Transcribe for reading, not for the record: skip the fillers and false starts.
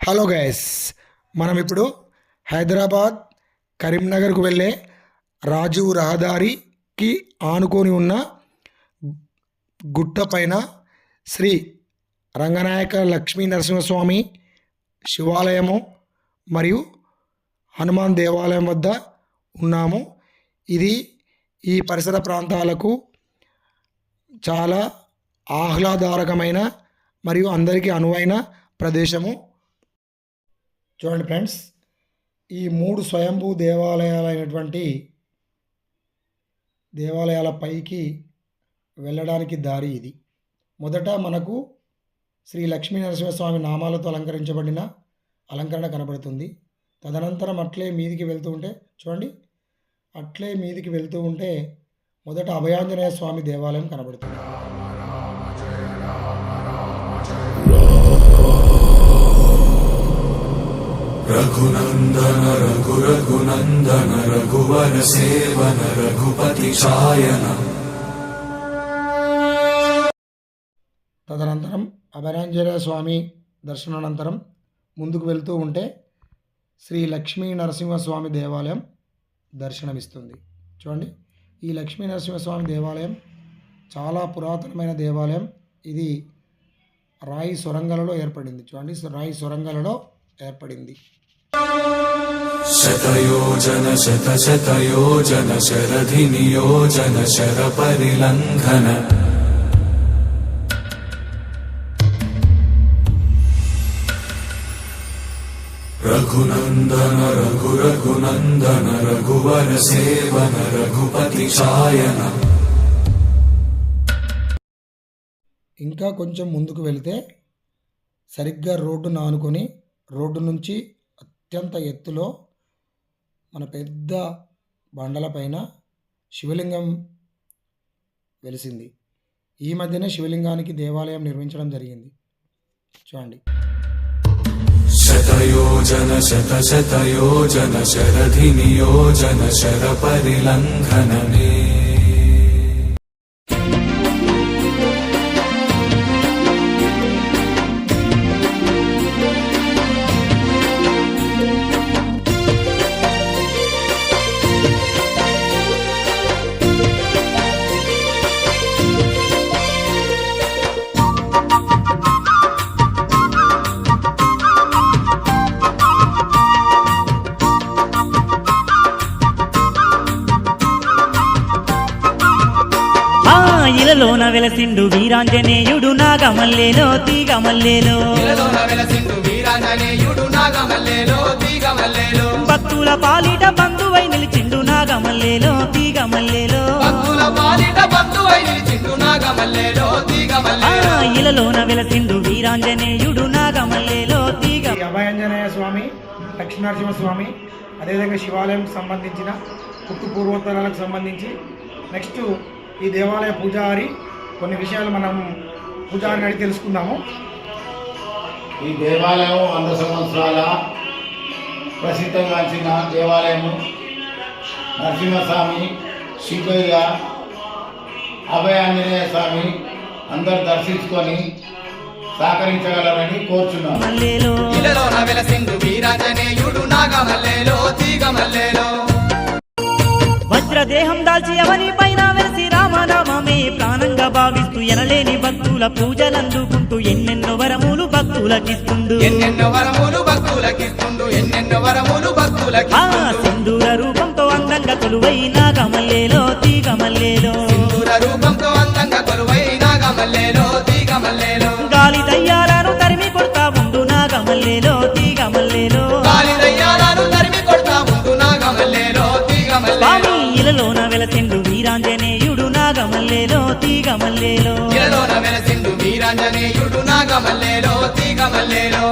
Hello guys, మనం ఇప్పుడు హైదరాబాద్ కరీంనగర్కు వెళ్ళే రాజీవ్ రహదారికి ఆనుకొని ఉన్న గుట్ట పైన శ్రీ రంగనాయక లక్ష్మీ నరసింహస్వామి శివాలయము మరియు హనుమాన్ దేవాలయం వద్ద ఉన్నాము. ఇది ఈ పరిసర ప్రాంతాలకు చాలా ఆహ్లాదకరమైన మరియు అందరికీ అనువైన ప్రదేశము. చూడండి ఫ్రెండ్స్, ఈ 3 స్వయంభూ దేవాలయాలైనటువంటి దేవాలయాల పైకి వెళ్ళడానికి దారి ఇది. మొదట మనకు శ్రీ లక్ష్మీ నరసింహస్వామి నామాలతో అలంకరించబడిన అలంకరణ కనబడుతుంది. తదనంతరం అట్లే మీదికి వెళ్తూ ఉంటే చూడండి, అట్లే మీదికి వెళ్తూ ఉంటే మొదట అభయాంజనేయ స్వామి దేవాలయం కనబడుతుంది. రఘునందన రఘునందన రఘువర సేవన రఘుపతి ఛాయన. తదనంతరం అభయాంజనేయ స్వామి దర్శనానంతరం ముందుకు వెళ్తూ ఉంటే శ్రీ లక్ష్మీ నరసింహస్వామి దేవాలయం దర్శనమిస్తుంది. చూడండి, ఈ లక్ష్మీ నరసింహస్వామి దేవాలయం చాలా పురాతనమైన దేవాలయం. ఇది రాయి సొరంగాలలో ఏర్పడింది. చూడండి, రాయి సొరంగాలలో ఏర్పడింది. శతయోజన శతశతయోజన శరధి నియోజన శర పరిలంఘన. రఘునందన రఘునందన రఘువర సేవన రఘుపతి ఛాయన. ఇంకా కొంచెం ముందుకు వెళితే సరిగ్గా రోడ్డును ఆనుకొని రోడ్డు నుంచి అత్యంత ఎత్తులో మన పెద్ద బండలపైన శివలింగం వెలిసింది. ఈ మధ్యనే శివలింగానికి దేవాలయం నిర్మించడం జరిగింది. చూడండి, శతయోజన శతశతయోజన శరధి నియోజన శర పరిలంఘననే. ఇలలోన వెలసిండు వీరాంజనేయుడు నాగమల్లేలో తీగమల్లేలో. భక్తుల పాలిట బంధువై నిలిచిండు నాగమల్లేలో తీగమల్లేలో. ఇలలోన వెలసిండు వీరాంజనేయుడు నాగమల్లేలో తీగ. అభయాంజనేయ స్వామి, లక్ష్మీనరసింహస్వామి, అదేవిధంగా శివాలయం సంబంధించిన పుట్టు పూర్వోత్తరాలకు సంబంధించి నెక్స్ట్ ఈ దేవాలయ పూజారి కొన్ని విషయాలు మనం పూజారిని అడిగి తెలుసుకుందాము. ఈ దేవాలయం 100 సంవత్సరాల ప్రసిద్ధంగాంచిన దేవాలయము. నరసింహస్వామి, శివయ్య, అభయాంజనేయ స్వామి అందరు దర్శించుకొని సహకరించగలరని కోరుచున్నాం. వజ్రదేహం దాల్చి అవని పైన వెలిసి రామనామమే ప్రాణంగా భావిస్తూ ఎనలేని భక్తుల పూజలందుకుంటూ ఎన్నెన్నో వరములు భక్తులకిస్తుండు. సింధూర రూపంతో అందంగా కొలువై నాగమల్లేలో తీగమల్లేలో. గాలి దయ్యాలను తరిమి కొడతా ఉండు నాగమల్లేలో తీగమల్లేలో. స్వామి ఇలలోన వెలసిండు వీరాంజనేయుడు నాగమల్లేలో తీగమల్లేలో. వీరాంజనేయుడు నాగమల్లేలో తీగమల్లేలో.